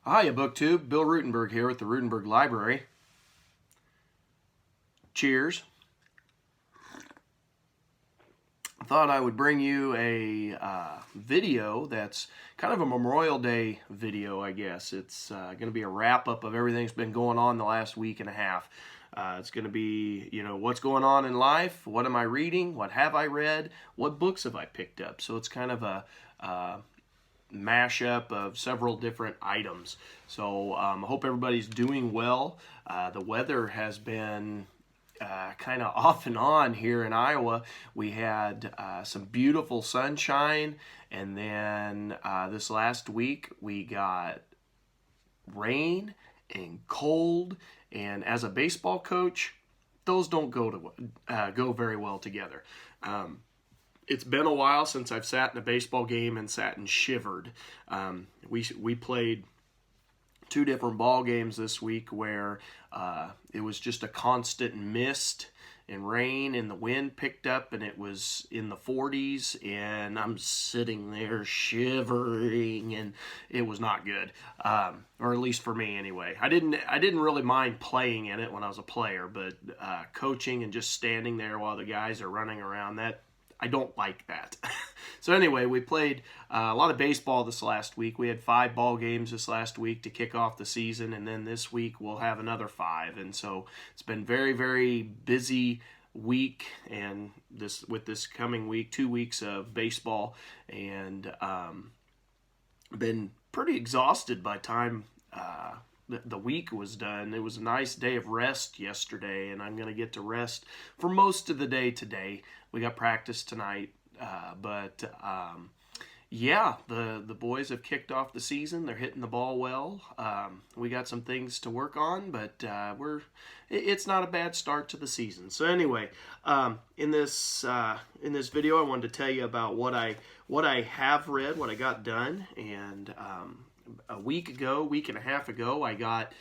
Hiya, BookTube. Bill Ruttenberg here with the Ruttenberg Library. Cheers. I thought I would bring you a video that's kind of a Memorial Day video, I guess. It's going to be a wrap-up of everything that's been going on the last week and a half. It's going to be, what's going on in life, what am I reading, what have I read, what books have I picked up. So it's kind of a mashup of several different items. So I hope everybody's doing well. The weather has been kind of off and on here in Iowa. We had some beautiful sunshine, and then this last week we got rain and cold, and as a baseball coach, those don't go very well together. It's been a while since I've sat in a baseball game and sat and shivered. We played two different ball games this week where it was just a constant mist and rain, and the wind picked up, and it was in the 40s, and I'm sitting there shivering, and it was not good, or at least for me anyway. I didn't really mind playing in it when I was a player, but coaching and just standing there while the guys are running around, that I don't like that. So anyway, we played a lot of baseball this last week. We had 5 ball games this last week to kick off the season, and then this week we'll have another 5. And so it's been very, very busy week, and with this coming week, 2 weeks of baseball, and been pretty exhausted by the time the week was done. It was a nice day of rest yesterday, and I'm going to get to rest for most of the day today. We got practice tonight, but yeah, the boys have kicked off the season. They're hitting the ball well. We got some things to work on, but it's not a bad start to the season. So anyway, in this video, I wanted to tell you about what I have read, what I got done, and a week and a half ago, I got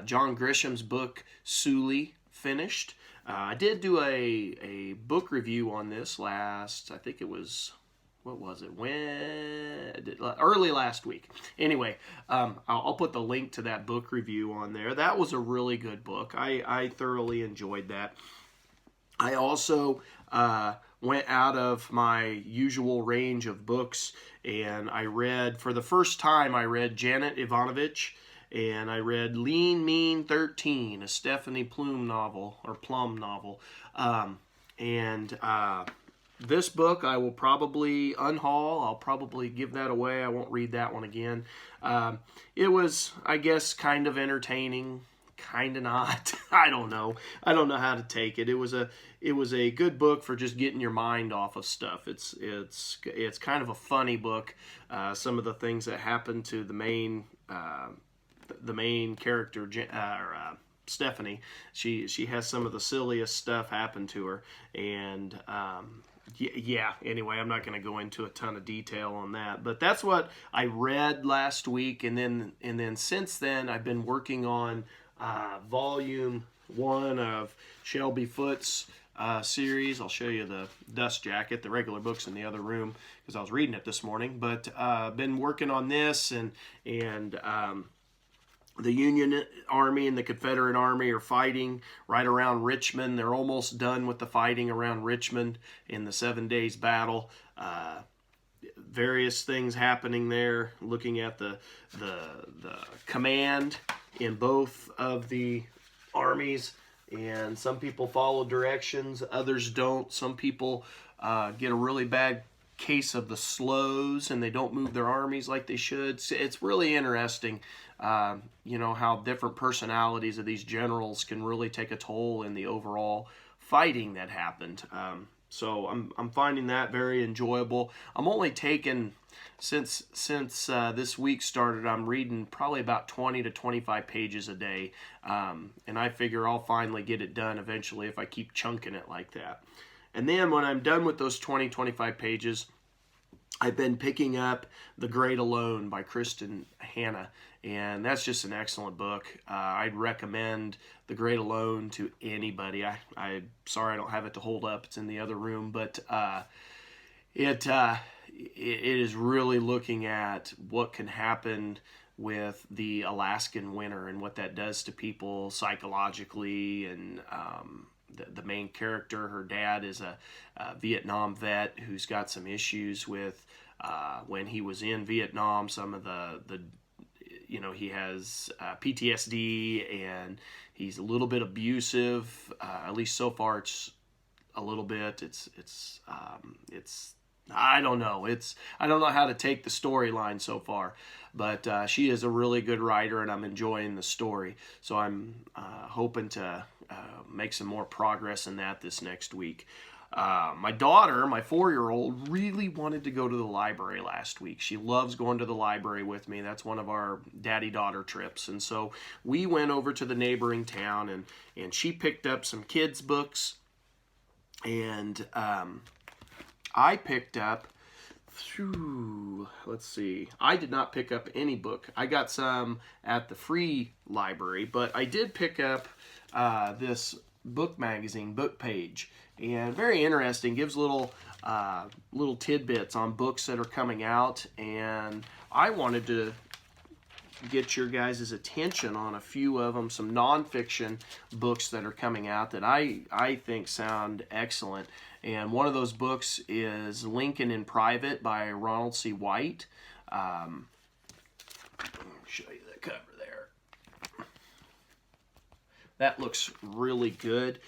John Grisham's book, Sully, finished. I did do a book review on this last, I think it was, what was it? Early last week. Anyway, I'll put the link to that book review on there. That was a really good book. I thoroughly enjoyed that. I also went out of my usual range of books, and for the first time, I read Janet Ivanovich, and I read Lean, Mean 13, a Stephanie Plum novel. This book I will probably unhaul. I'll probably give that away. I won't read that one again. It was, I guess, kind of entertaining, kind of not. I don't know how to take it. It was a good book for just getting your mind off of stuff. It's kind of a funny book. Some of the things that happen to the main character, Stephanie, she has some of the silliest stuff happen to her, and yeah, anyway, I'm not going to go into a ton of detail on that, but that's what I read last week, and then since then I've been working on volume 1 of Shelby Foote's series. I'll show you the dust jacket. The regular book's in the other room because I was reading it this morning, but been working on this, and the Union Army and the Confederate Army are fighting right around Richmond. They're almost done with the fighting around Richmond in the 7 Days Battle. Various things happening there, looking at the command in both of the armies, and some people follow directions, others don't. Some people get a really bad case of the slows, and they don't move their armies like they should. It's really interesting, how different personalities of these generals can really take a toll in the overall fighting that happened. So I'm finding that very enjoyable. I'm only taking, since this week started, I'm reading probably about 20 to 25 pages a day, and I figure I'll finally get it done eventually if I keep chunking it like that. And then when I'm done with those 20-25 pages, I've been picking up The Great Alone by Kristen Hanna, and that's just an excellent book. I'd recommend The Great Alone to anybody. I'm sorry I don't have it to hold up. It's in the other room, but it is really looking at what can happen with the Alaskan winter and what that does to people psychologically. And the main character, her dad is a Vietnam vet who's got some issues with when he was in Vietnam. Some of the he has PTSD, and he's a little bit abusive. At least so far, it's a little bit. It's I don't know. I don't know how to take the storyline so far, but she is a really good writer, and I'm enjoying the story. So I'm hoping to make some more progress in that this next week. My daughter, my 4-year-old, really wanted to go to the library last week. She loves going to the library with me. That's one of our daddy-daughter trips. And so we went over to the neighboring town, and she picked up some kids' books. And I picked up, let's see, I did not pick up any book. I got some at the free library, but I did pick up this book magazine, Book Page. And very interesting, gives little tidbits on books that are coming out, and I wanted to get your guys' attention on a few of them, some nonfiction books that are coming out that I think sound excellent. And one of those books is Lincoln in Private by Ronald C. White. Let me show you the cover there. That looks really good.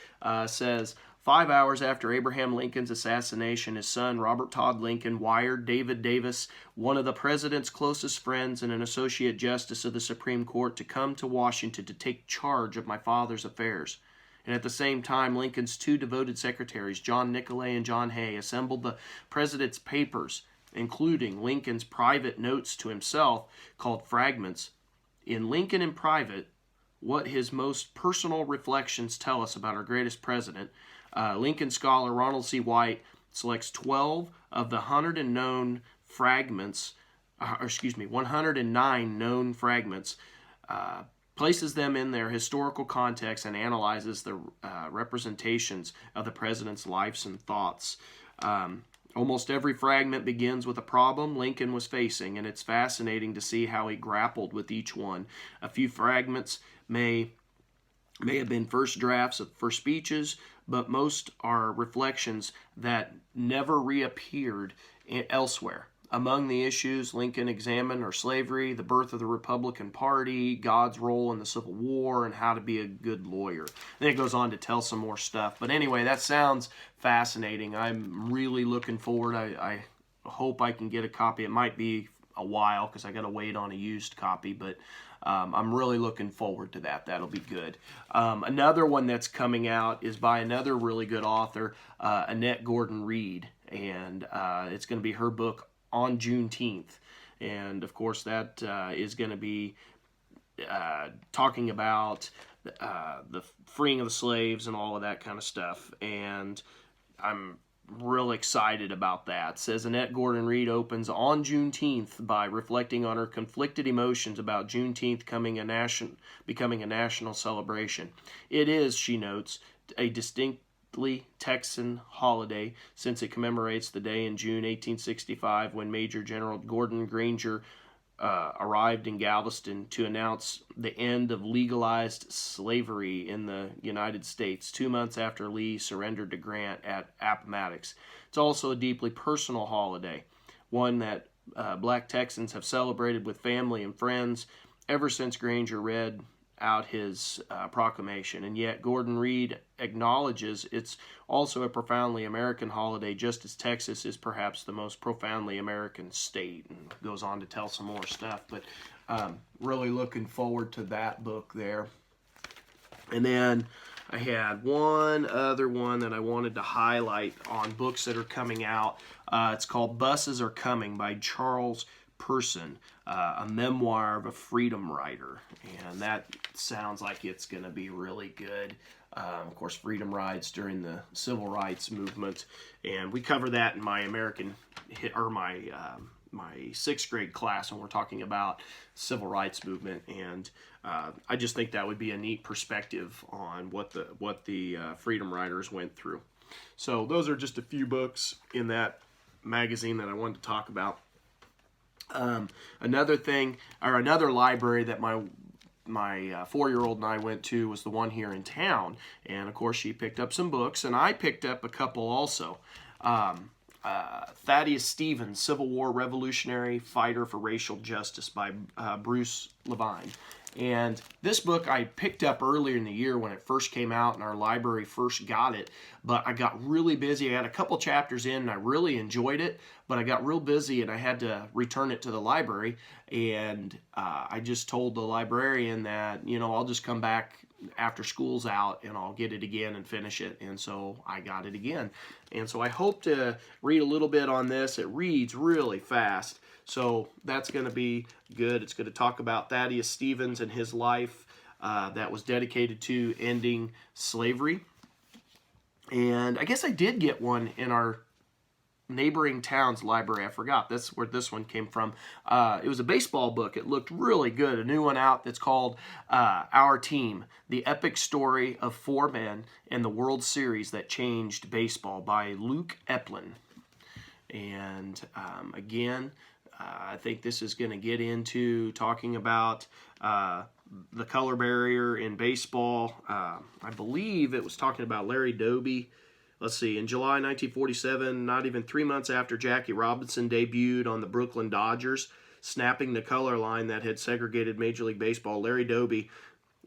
Says, 5 hours after Abraham Lincoln's assassination, his son, Robert Todd Lincoln, wired David Davis, one of the president's closest friends and an associate justice of the Supreme Court, to come to Washington to take charge of my father's affairs. And at the same time, Lincoln's 2 devoted secretaries, John Nicolay and John Hay, assembled the president's papers, including Lincoln's private notes to himself called Fragments. In Lincoln in Private, what his most personal reflections tell us about our greatest president, Lincoln scholar Ronald C. White selects 12 of the 109 known fragments, places them in their historical context, and analyzes the representations of the president's lives and thoughts. Almost every fragment begins with a problem Lincoln was facing, and it's fascinating to see how he grappled with each one. A few fragments may have been first drafts for speeches, but most are reflections that never reappeared elsewhere. Among the issues Lincoln examined are slavery, the birth of the Republican Party, God's role in the Civil War, and how to be a good lawyer. Then it goes on to tell some more stuff. But anyway, that sounds fascinating. I'm really looking forward. I hope I can get a copy. It might be a while because I got to wait on a used copy, but I'm really looking forward to that. That'll be good. Another one that's coming out is by another really good author, Annette Gordon-Reed, and it's going to be her book on Juneteenth. And of course that is going to be talking about the freeing of the slaves and all of that kind of stuff. And I'm real excited about that. It says Annette Gordon-Reed opens on Juneteenth by reflecting on her conflicted emotions about Juneteenth becoming a national celebration. It is, she notes, a distinctly Texan holiday, since it commemorates the day in June 1865 when Major General Gordon Granger arrived in Galveston to announce the end of legalized slavery in the United States 2 months after Lee surrendered to Grant at Appomattox. It's also a deeply personal holiday, one that Black Texans have celebrated with family and friends ever since Granger read out his proclamation. And yet Gordon-Reed acknowledges it's also a profoundly American holiday, just as Texas is perhaps the most profoundly American state, and goes on to tell some more stuff. But really looking forward to that book there. And then I had one other one that I wanted to highlight on books that are coming out. It's called Buses Are Coming by Charles Person, a memoir of a freedom rider, and that sounds like it's going to be really good. Of course, freedom rides during the civil rights movement, and we cover that in my my 6th grade class when we're talking about civil rights movement, and I just think that would be a neat perspective on what the freedom riders went through. So those are just a few books in that magazine that I wanted to talk about. Another library that my 4-year-old and I went to was the one here in town, and of course she picked up some books, and I picked up a couple also. Thaddeus Stevens, Civil War Revolutionary Fighter for Racial Justice by Bruce Levine. And this book I picked up earlier in the year when it first came out and our library first got it, but I got really busy. I had a couple chapters in and I really enjoyed it, but I got real busy and I had to return it to the library. And I just told the librarian that, I'll just come back after school's out and I'll get it again and finish it. And so I got it again. And so I hope to read a little bit on this. It reads really fast. So that's going to be good. It's going to talk about Thaddeus Stevens and his life that was dedicated to ending slavery. And I guess I did get one in our neighboring town's library. I forgot. That's where this one came from. It was a baseball book. It looked really good. A new one out that's called Our Team, The Epic Story of Four Men in the World Series That Changed Baseball by Luke Epplin. And again, I think this is going to get into talking about the color barrier in baseball. I believe it was talking about Larry Doby. Let's see, in July 1947, not even 3 months after Jackie Robinson debuted on the Brooklyn Dodgers, snapping the color line that had segregated Major League Baseball, Larry Doby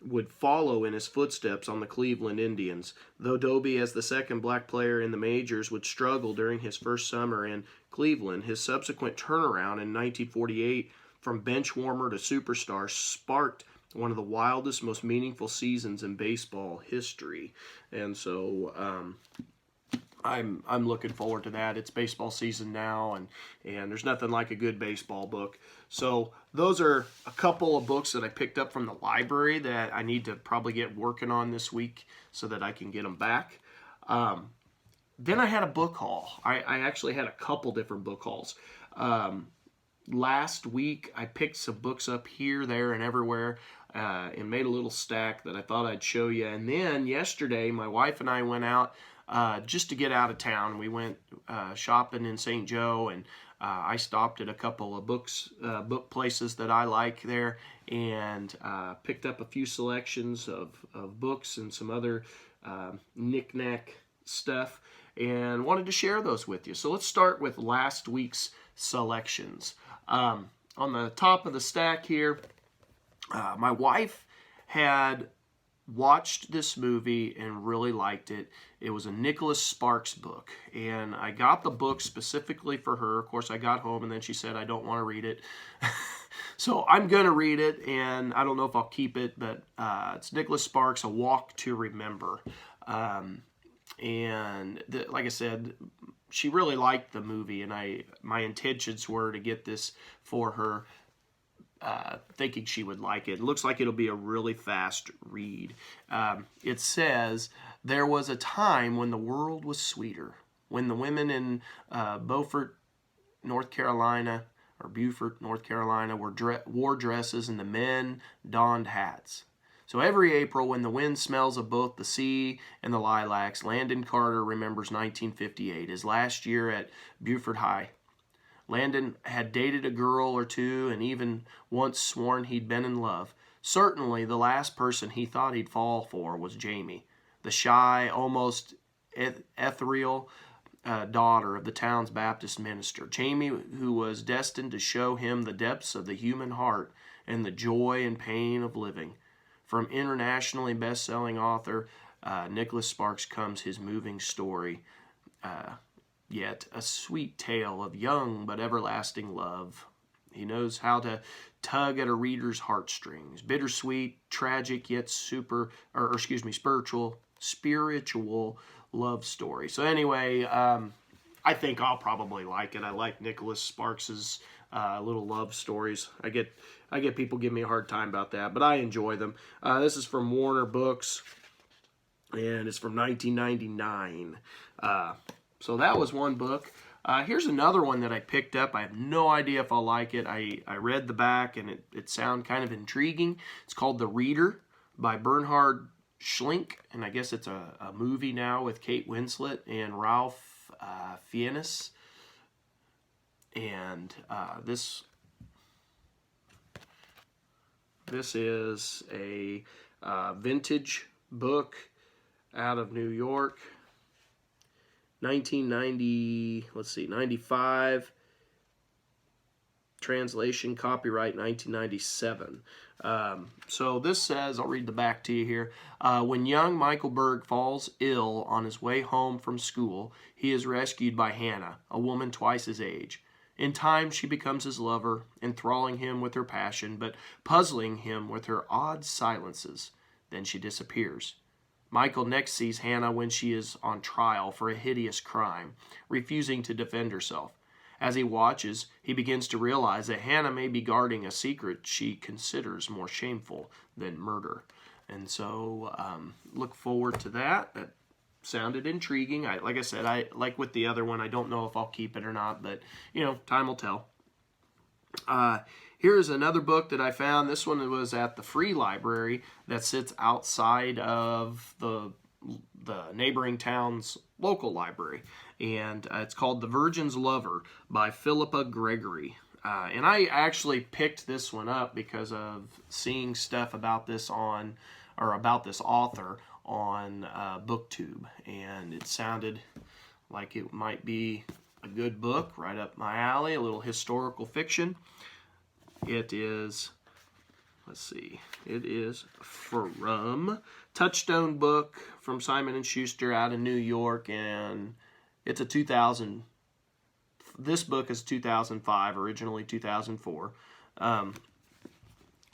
would follow in his footsteps on the Cleveland Indians. Though Doby, as the second black player in the majors, would struggle during his first summer in Cleveland, his subsequent turnaround in 1948 from bench warmer to superstar sparked one of the wildest, most meaningful seasons in baseball history. And so I'm looking forward to that. It's baseball season now, and there's nothing like a good baseball book. So those are a couple of books that I picked up from the library that I need to probably get working on this week so that I can get them back. Then I had a book haul. I actually had a couple different book hauls. Last week I picked some books up here, there, and everywhere and made a little stack that I thought I'd show you. And then yesterday my wife and I went out just to get out of town. We went shopping in St. Joe, and I stopped at a couple of book places that I like there, and picked up a few selections of books and some other knick-knack stuff, and wanted to share those with you. So let's start with last week's selections. On the top of the stack here, my wife had watched this movie and really liked it. It was a Nicholas Sparks book, and I got the book specifically for her. Of course, I got home, and then she said, I don't want to read it. So I'm going to read it, and I don't know if I'll keep it, but it's Nicholas Sparks, A Walk to Remember. Like I said, she really liked the movie, and my intentions were to get this for her, thinking she would like it. It looks like it'll be a really fast read. It says, there was a time when the world was sweeter, when the women in Beaufort, North Carolina, wore dresses and the men donned hats. So every April, when the wind smells of both the sea and the lilacs, Landon Carter remembers 1958, his last year at Beaufort High. Landon had dated a girl or two and even once sworn he'd been in love. Certainly, the last person he thought he'd fall for was Jamie, the shy, almost ethereal daughter of the town's Baptist minister. Jamie, who was destined to show him the depths of the human heart and the joy and pain of living. From internationally best-selling author Nicholas Sparks comes his moving story, yet a sweet tale of young but everlasting love. He knows how to tug at a reader's heartstrings. Bittersweet, tragic, yet spiritual love story. So anyway, I think I'll probably like it. I like Nicholas Sparks's little love stories. I get people give me a hard time about that, but I enjoy them. This is from Warner Books, and it's from 1999. So that was one book. Here's another one that I picked up. I have no idea if I'll like it. I read the back, and it sounded kind of intriguing. It's called The Reader by Bernhard Schlink, and I guess it's a movie now with Kate Winslet and Ralph Fiennes. And this This is a vintage book out of New York. 1990, let's see, 95. Translation, copyright 1997. So this says, I'll read the back to you here. When young Michael Berg falls ill on his way home from school, he is rescued by Hannah, a woman twice his age. In time, she becomes his lover, enthralling him with her passion, but puzzling him with her odd silences. Then she disappears. Michael next sees Hannah when she is on trial for a hideous crime, refusing to defend herself. As he watches, he begins to realize that Hannah may be guarding a secret she considers more shameful than murder. And so, look forward to that. That sounded intriguing. Like I said, like with the other one, I don't know if I'll keep it or not, but, time will tell. Here is another book that I found. This one was at the free library that sits outside of the neighboring town's local library. And it's called The Virgin's Lover by Philippa Gregory. And I actually picked this one up because of seeing stuff about this about this author on BookTube. And it sounded like it might be a good book, right up my alley, a little historical fiction. It is, let's see, it is from Touchstone book from Simon & Schuster out of New York, and it's a 2000, this book is 2005, originally 2004.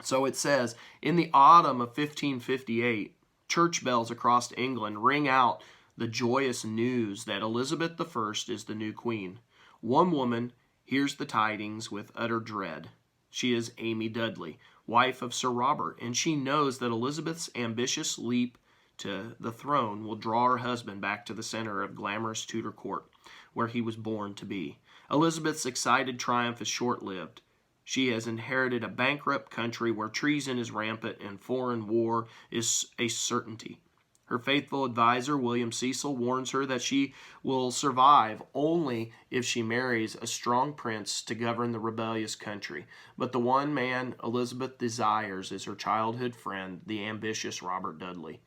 So it says, in the autumn of 1558, church bells across England ring out the joyous news that Elizabeth I is the new queen. One woman hears the tidings with utter dread. She is Amy Dudley, wife of Sir Robert, and she knows that Elizabeth's ambitious leap to the throne will draw her husband back to the center of glamorous Tudor court, where he was born to be. Elizabeth's excited triumph is short-lived. She has inherited a bankrupt country where treason is rampant and foreign war is a certainty. Her faithful advisor, William Cecil, warns her that she will survive only if she marries a strong prince to govern the rebellious country. But the one man Elizabeth desires is her childhood friend, the ambitious Robert Dudley.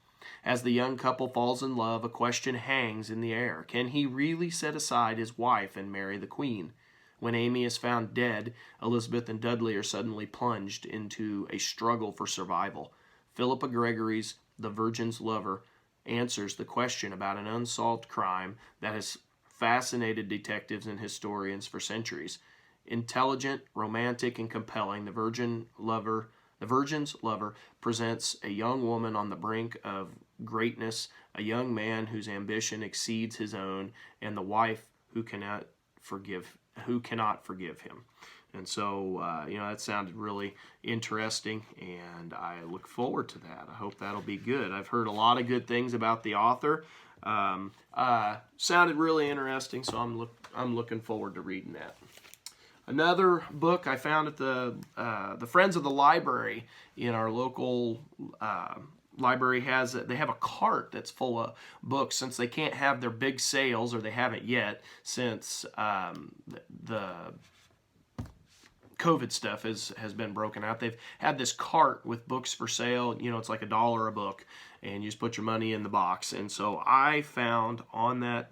As the young couple falls in love, a question hangs in the air. Can he really set aside his wife and marry the queen? When Amy is found dead, Elizabeth and Dudley are suddenly plunged into a struggle for survival. Philippa Gregory's The Virgin's Lover answers the question about an unsolved crime that has fascinated detectives and historians for centuries. Intelligent, romantic, and compelling, The Virgin's Lover presents a young woman on the brink of greatness, a young man whose ambition exceeds his own, and the wife who cannot forgive him. And so, that sounded really interesting, and I look forward to that. I hope that'll be good. I've heard a lot of good things about the author. Sounded really interesting, so I'm looking forward to reading that. Another book I found at the Friends of the Library in our local library they have a cart that's full of books, since they can't have their big sales, or they haven't yet, since the COVID stuff has been broken out. They've had this cart with books for sale. It's like $1 a book, and you just put your money in the box. And so I found on that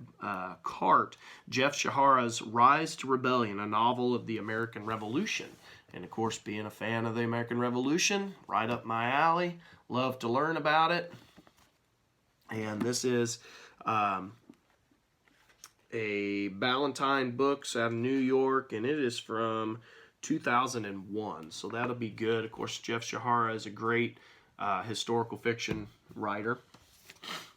cart Jeff Shahara's Rise to Rebellion, a novel of the American Revolution. And of course, being a fan of the American Revolution, right up my alley. Love to learn about it. And this is a Ballantine Books out of New York, and it is from 2001, so that'll be good. Of course, Jeff Shahara is a great historical fiction writer.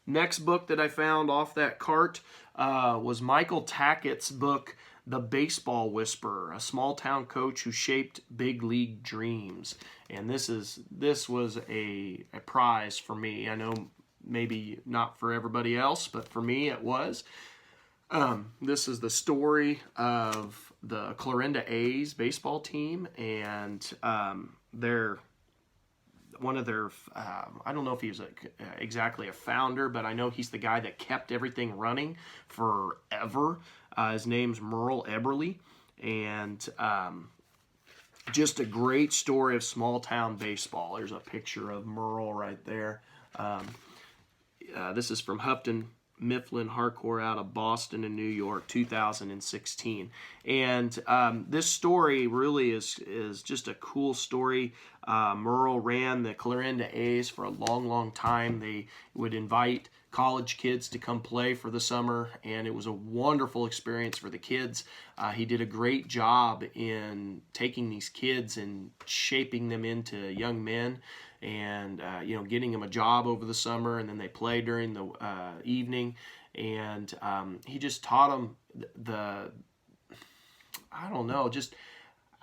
Next book that I found off that cart was Michael Tackett's book, The Baseball Whisperer, a small-town coach who shaped big league dreams. And this was a prize for me. I know maybe not for everybody else, but for me it was. This is the story of the Clarinda A's baseball team, and one of their, I don't know if he was exactly a founder, but I know he's the guy that kept everything running forever. His name's Merle Eberly, and just a great story of small town baseball. There's a picture of Merle right there. This is from Houghton Mifflin Harcourt out of Boston and New York, 2016. And this story really is just a cool story. Merle ran the Clarinda A's for a long, long time. They would invite college kids to come play for the summer, and it was a wonderful experience for the kids. He did a great job in taking these kids and shaping them into young men, and getting them a job over the summer, and then they play during the evening, and he just taught them just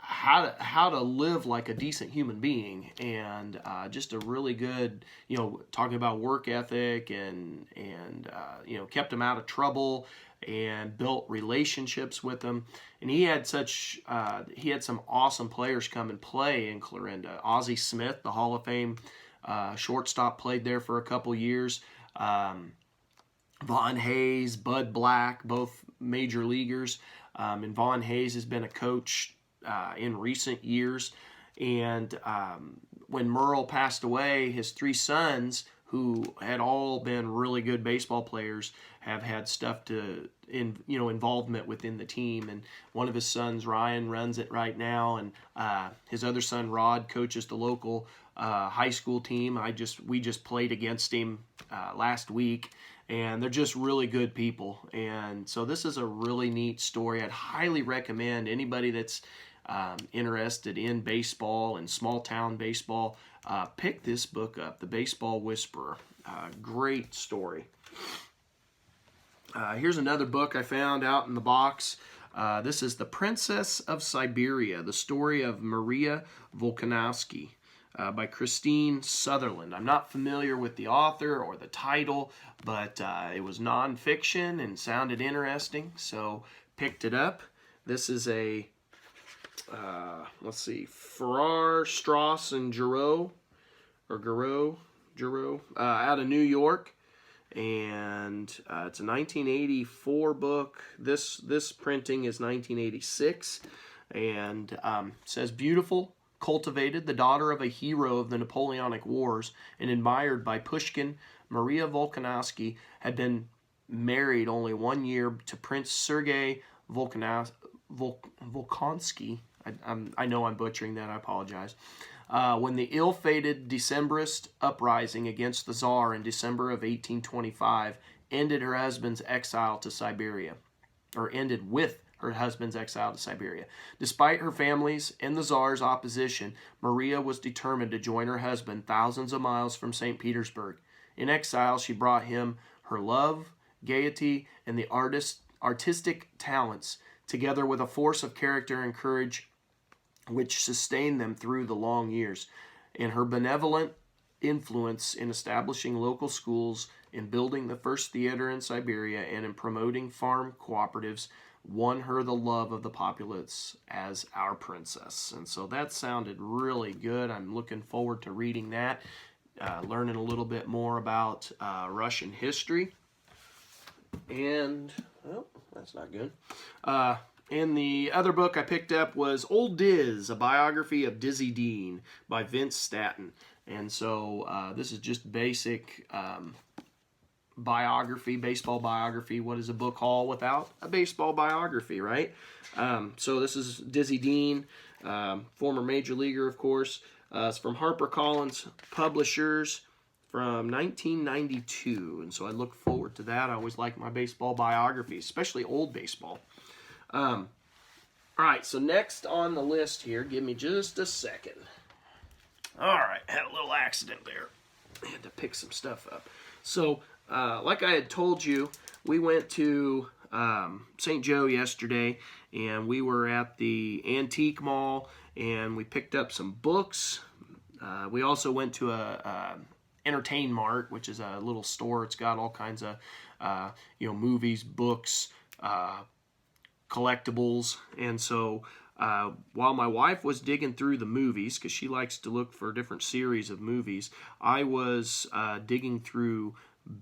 how to live like a decent human being, and just a really good, talking about work ethic, and kept them out of trouble and built relationships with them. And he had some awesome players come and play in Clarinda. Ozzie Smith, the Hall of Fame shortstop, played there for a couple years. Vaughn Hayes, Bud Black, both major leaguers. And Vaughn Hayes has been a coach in recent years. And when Merle passed away, his three sons, who had all been really good baseball players, have had involvement within the team. And one of his sons, Ryan, runs it right now, and his other son, Rod, coaches the local high school team. We just played against him last week, and they're just really good people. And so this is a really neat story. I'd highly recommend anybody that's interested in baseball and small town baseball, pick this book up, The Baseball Whisperer. Great story. Here's another book I found out in the box. This is The Princess of Siberia, the story of Maria Volcanowski, by Christine Sutherland. I'm not familiar with the author or the title, but it was nonfiction and sounded interesting, so picked it up. This is a Farrar, Strauss, and Giroux, out of New York, and it's a 1984 book. This printing is 1986, and says, beautiful, cultivated, the daughter of a hero of the Napoleonic Wars, and admired by Pushkin, Maria Volcanowski had been married only 1 year to Prince Sergei Volkonsky. I know I'm butchering that, I apologize. When the ill-fated Decembrist uprising against the Tsar in December of 1825 ended with her husband's exile to Siberia. Despite her family's and the Tsar's opposition, Maria was determined to join her husband thousands of miles from St. Petersburg. In exile, she brought him her love, gaiety, and the artistic talents, together with a force of character and courage which sustained them through the long years, and her benevolent influence in establishing local schools, in building the first theater in Siberia, and in promoting farm cooperatives, won her the love of the populace as our princess. And so that sounded really good. I'm looking forward to reading that, learning a little bit more about Russian history. And, well, that's not good. And the other book I picked up was Old Diz, a biography of Dizzy Dean by Vince Statton. And so this is just basic biography, baseball biography. What is a book haul without a baseball biography, right? So this is Dizzy Dean, former major leaguer, of course. It's from HarperCollins Publishers from 1992. And so I look forward to that. I always like my baseball biographies, especially old baseball. All right, so next on the list here, give me just a second. All right, had a little accident there. I had to pick some stuff up. So, like I had told you, we went to St. Joe yesterday, and we were at the Antique Mall, and we picked up some books. We also went to a Entertain Mart, which is a little store. It's got all kinds of movies, books, collectibles. And so while my wife was digging through the movies, because she likes to look for different series of movies, I was digging through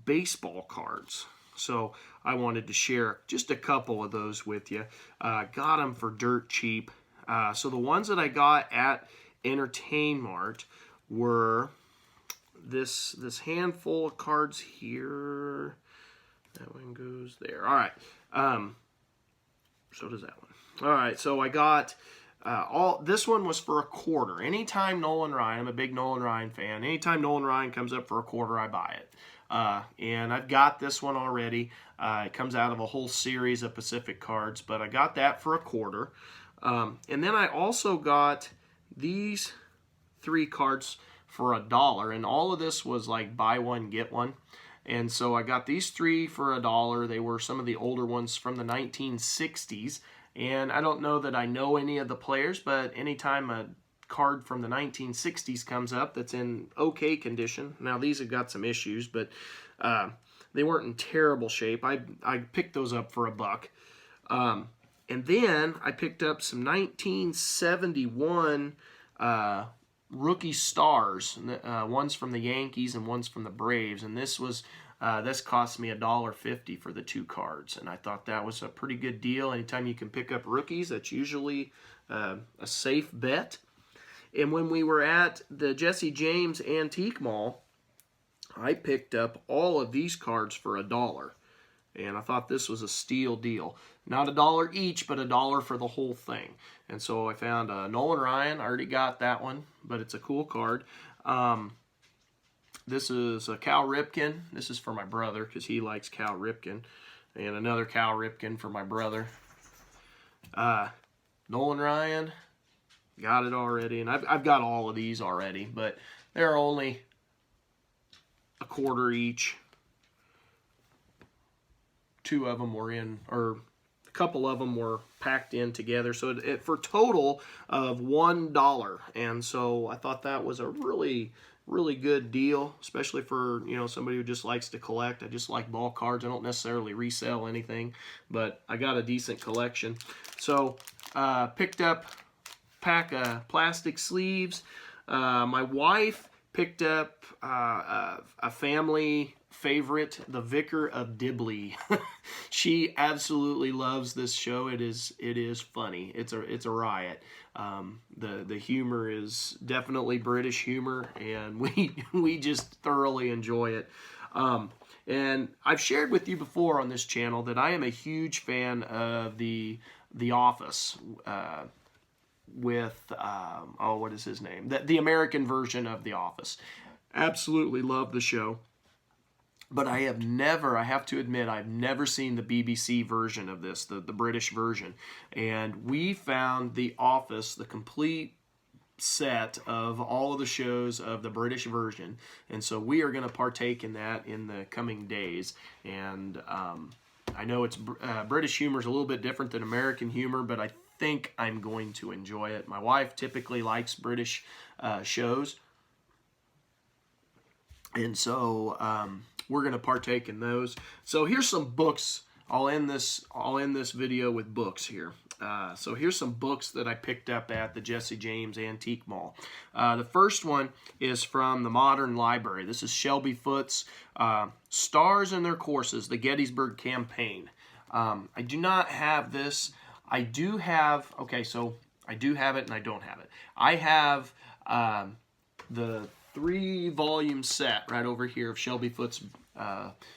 baseball cards. So I wanted to share just a couple of those with you. Got them for dirt cheap. So the ones that I got at Entertain Mart were this handful of cards here. That one goes there. All right. So does that one. All right. So I got this one was for $0.25. Anytime Nolan Ryan, I'm a big Nolan Ryan fan. Anytime Nolan Ryan comes up for $0.25, I buy it. And I've got this one already. It comes out of a whole series of Pacific cards, but I got that for $0.25. And then I also got these 3 cards for $1, and all of this was like buy one, get one. And so I got these 3 for $1. They were some of the older ones from the 1960s. And I don't know that I know any of the players, but anytime a card from the 1960s comes up that's in okay condition. Now these have got some issues, but they weren't in terrible shape. I picked those up for $1. And then I picked up some 1971 rookie stars. One's from the Yankees and one's from the Braves. And this cost me $1.50 for the 2 cards. And I thought that was a pretty good deal. Anytime you can pick up rookies, that's usually a safe bet. And when we were at the Jesse James Antique Mall, I picked up all of these cards for $1. And I thought this was a steal deal. Not $1 each, but $1 for the whole thing. And so I found Nolan Ryan. I already got that one, but it's a cool card. This is a Cal Ripken. This is for my brother because he likes Cal Ripken. And another Cal Ripken for my brother. Nolan Ryan. Got it already. And I've got all of these already, but they're only $0.25 each. 2 of them were in, or a couple of them were packed in together. So it for total of $1. And so I thought that was a really, really good deal, especially for, somebody who just likes to collect. I just like ball cards. I don't necessarily resell anything, but I got a decent collection. So picked up pack of plastic sleeves. My wife picked up a family favorite, the Vicar of Dibley. She absolutely loves this show. It is funny. It's a riot. The humor is definitely British humor, and we just thoroughly enjoy it. And I've shared with you before on this channel that I am a huge fan of The Office. With what is his name? The American version of The Office. Absolutely love the show. But I have to admit, I've never seen the BBC version of this, the British version. And we found The Office, the complete set of all of the shows of the British version. And so we are going to partake in that in the coming days. And I know it's British humor is a little bit different than American humor, but I think I'm going to enjoy it. My wife typically likes British shows, and so we're going to partake in those. So here's some books. I'll end this video with books here. So here's some books that I picked up at the Jesse James Antique Mall. The first one is from the Modern Library. This is Shelby Foote's Stars and Their Courses, the Gettysburg Campaign. I do not have this. I do have, so I do have it and I don't have it. I have the 3-volume set right over here of Shelby Foote's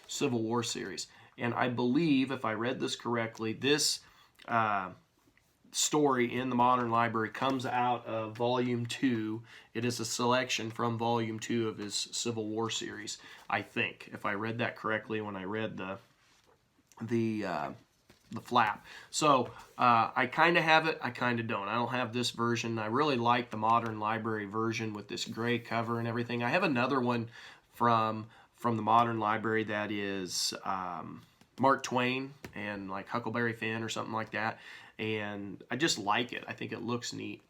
Civil War series. And I believe, if I read this correctly, this story in the Modern Library comes out of Volume 2. It is a selection from Volume 2 of his Civil War series, I think, if I read that correctly when I read the flap. So I kind of have it, I kind of don't. I don't have this version. I really like the Modern Library version with this gray cover and everything. I have another one from the Modern Library that is Mark Twain and like Huckleberry Finn or something like that. And I just like it. I think it looks neat.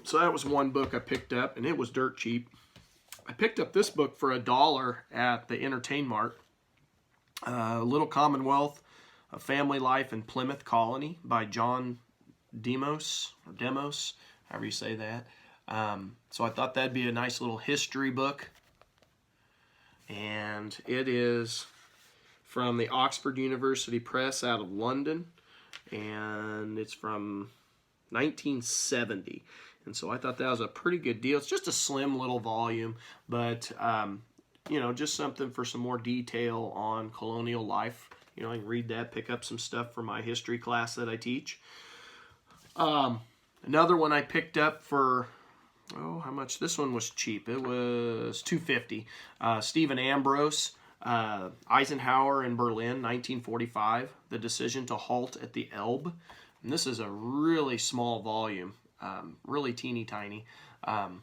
So that was one book I picked up, and it was dirt cheap. I picked up this book for $1 at the Entertain Mart. Little Commonwealth, A Family Life in Plymouth Colony by John Demos, however you say that. So I thought that'd be a nice little history book. And it is from the Oxford University Press out of London. And it's from 1970. And so I thought that was a pretty good deal. It's just a slim little volume, but, you know, just something for some more detail on colonial life. You know, I can read that, pick up some stuff for my history class that I teach. Another one I picked up for, oh, how much? This one was cheap. It was $2.50. Stephen Ambrose, Eisenhower in Berlin, 1945. The Decision to Halt at the Elbe. And this is a really small volume, really teeny tiny. I'm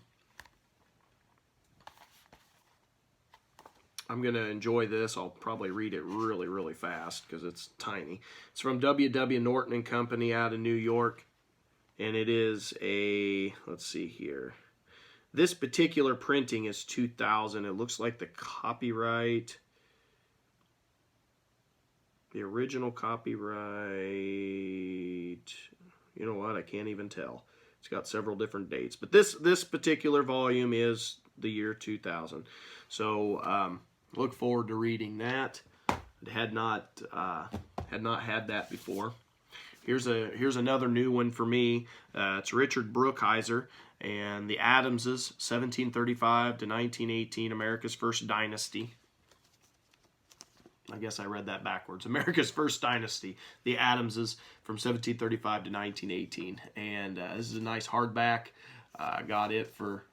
going to enjoy this. I'll probably read it really, really fast because it's tiny. It's from W.W. Norton and Company out of New York. And it is a, let's see here. This particular printing is 2000. It looks like the copyright, the original copyright, you know what, I can't even tell. It's got several different dates. But this particular volume is the year 2000. So look forward to reading that. I had not had that before. Here's another new one for me. It's Richard Brookhiser and the Adamses, 1735 to 1918, America's First Dynasty. I guess I read that backwards. America's First Dynasty, the Adamses, from 1735 to 1918. And this is a nice hardback. I got it for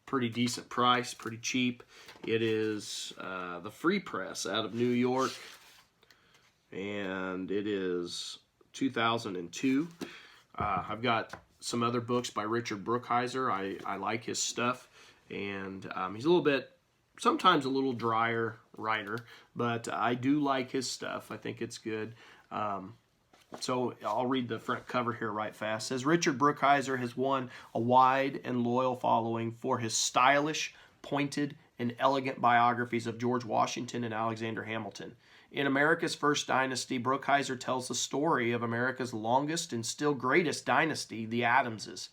pretty decent price, pretty cheap. It is the Free Press out of New York, and it is 2002. I've got some other books by Richard Brookhiser. I like his stuff, and he's a little bit, sometimes a little drier writer, but I do like his stuff. I think it's good. So I'll read the front cover here right fast. It says, Richard Brookhiser has won a wide and loyal following for his stylish, pointed, and elegant biographies of George Washington and Alexander Hamilton. In America's First Dynasty, Brookhiser tells the story of America's longest and still greatest dynasty, the Adamses,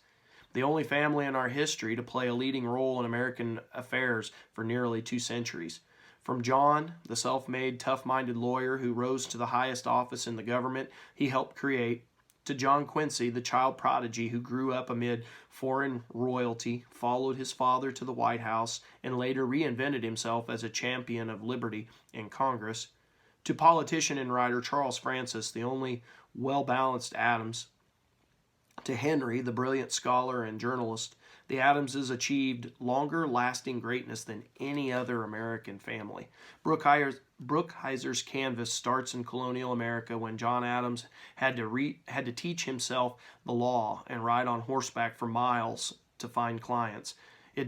the only family in our history to play a leading role in American affairs for nearly 2 centuries. From John, the self-made, tough-minded lawyer who rose to the highest office in the government he helped create, to John Quincy, the child prodigy who grew up amid foreign royalty, followed his father to the White House, and later reinvented himself as a champion of liberty in Congress, to politician and writer Charles Francis, the only well-balanced Adams, to Henry, the brilliant scholar and journalist, the Adamses achieved longer-lasting greatness than any other American family. Brookhiser's canvas starts in colonial America when John Adams had to teach himself the law and ride on horseback for miles to find clients. It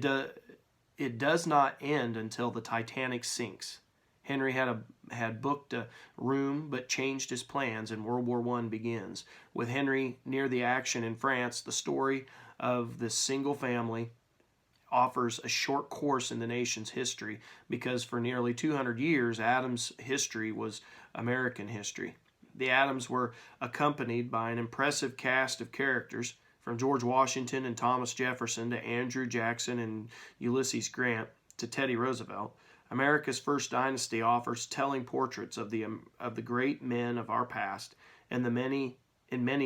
does not end until the Titanic sinks. Henry had booked a room but changed his plans, and World War I begins. With Henry near the action in France, the story of this single family offers a short course in the nation's history, because for nearly 200 years, Adams' history was American history. The Adams were accompanied by an impressive cast of characters, from George Washington and Thomas Jefferson to Andrew Jackson and Ulysses Grant to Teddy Roosevelt. America's First Dynasty offers telling portraits of the great men of our past and many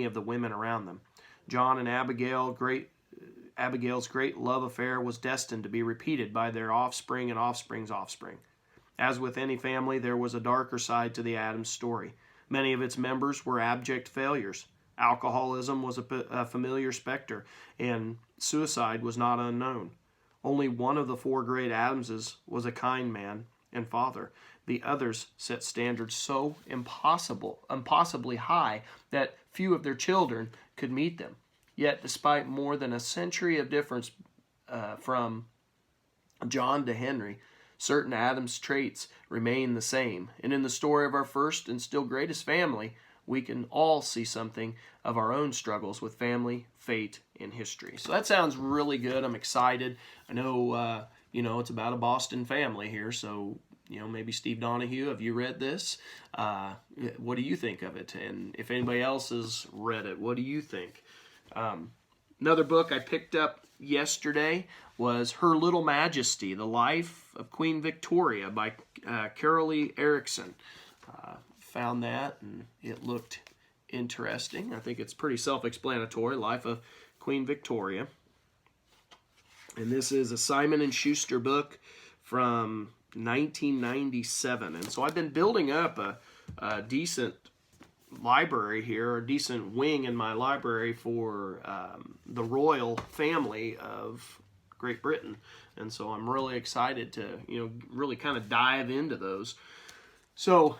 of the women around them. John and Abigail's great love affair was destined to be repeated by their offspring and offspring's offspring. As with any family, there was a darker side to the Adams story. Many of its members were abject failures. Alcoholism was a familiar specter, and suicide was not unknown. Only one of the 4 great Adamses was a kind man and father. The others set standards so impossibly high that few of their children could meet them. Yet, despite more than a century of difference from John to Henry, certain Adams traits remain the same. And in the story of our first and still greatest family, we can all see something of our own struggles with family, fate, and history. So that sounds really good. I'm excited. I know, it's about a Boston family here, so, maybe Steve Donahue, have you read this? What do you think of it? And if anybody else has read it, what do you think? Another book I picked up yesterday was Her Little Majesty, The Life of Queen Victoria by Carolee Erickson. Found that, and it looked interesting. I think it's pretty self-explanatory. Life of Queen Victoria. And this is a Simon & Schuster book from 1997. And so I've been building up a decent library here, a decent wing in my library for the royal family of Great Britain. And so I'm really excited to, really kind of dive into those. So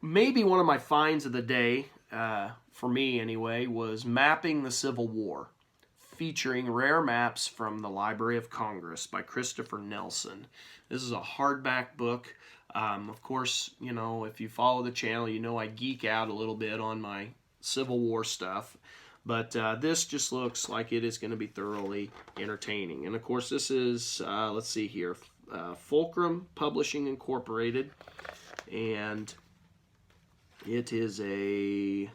maybe one of my finds of the day, for me anyway, was Mapping the Civil War, featuring rare maps from the Library of Congress by Christopher Nelson. This is a hardback book. Of course, if you follow the channel, I geek out a little bit on my Civil War stuff. But this just looks like it is going to be thoroughly entertaining. And of course, this is, let's see here, Fulcrum Publishing Incorporated. And it is a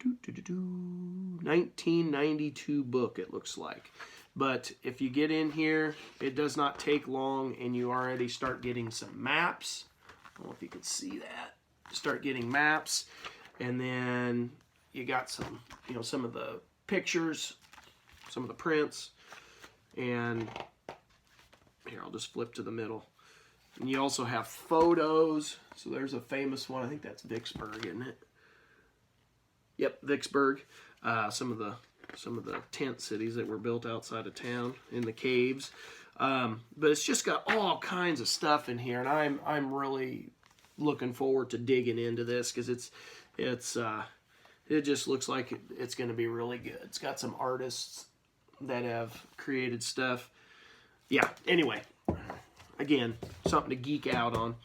1992 book, it looks like. But if you get in here, it does not take long, and you already start getting some maps. I don't know if you can see that. Start getting maps, and then you got some, some of the pictures, some of the prints, and here, I'll just flip to the middle. And you also have photos. So there's a famous one. I think that's Vicksburg, isn't it? Yep, Vicksburg. Some of the tent cities that were built outside of town in the caves. But it's just got all kinds of stuff in here, and I'm really looking forward to digging into this because it just looks like it's going to be really good. It's got some artists that have created stuff. Yeah. Anyway, again, something to geek out on.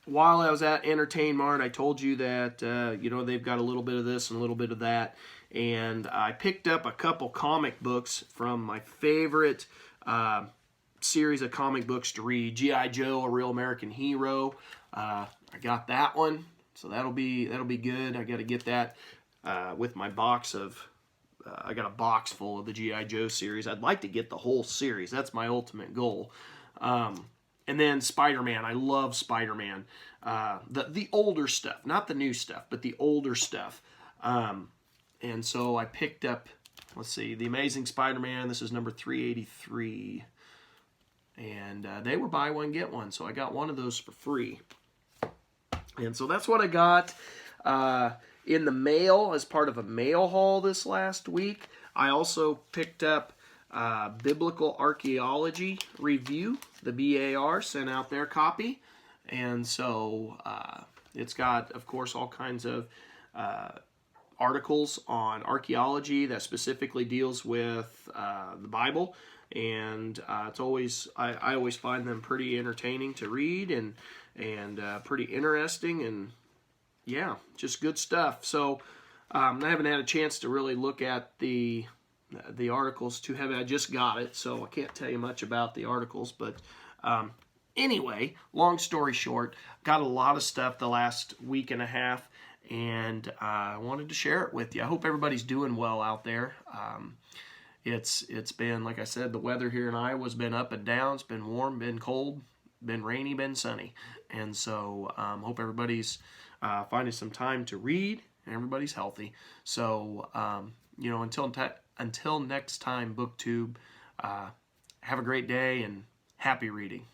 While I was at Entertain Mart, I told you that, they've got a little bit of this and a little bit of that. And I picked up a couple comic books from my favorite series of comic books to read, G.I. Joe, A Real American Hero. I got that one, so that'll be good. I got to get that with my box of, I got a box full of the G.I. Joe series. I'd like to get the whole series. That's my ultimate goal. And then Spider-Man. I love Spider-Man. The older stuff, not the new stuff, but the older stuff. And so I picked up, let's see, The Amazing Spider-Man. This is number 383. And they were buy one, get one. So I got one of those for free. And so that's what I got in the mail as part of a mail haul this last week. I also picked up Biblical Archaeology Review. The BAR sent out their copy. And so it's got, of course, all kinds of articles on archaeology that specifically deals with the Bible. And it's always, I always find them pretty entertaining to read and pretty interesting, and yeah, just good stuff. So I haven't had a chance to really look at the articles too heavy. I just got it, so I can't tell you much about the articles. But anyway, long story short, got a lot of stuff the last week and a half, and I wanted to share it with you. I hope everybody's doing well out there. It's been, like I said, the weather here in Iowa's been up and down. It's been warm, been cold, been rainy, been sunny. And so hope everybody's finding some time to read and everybody's healthy. So, until next time, BookTube, have a great day and happy reading.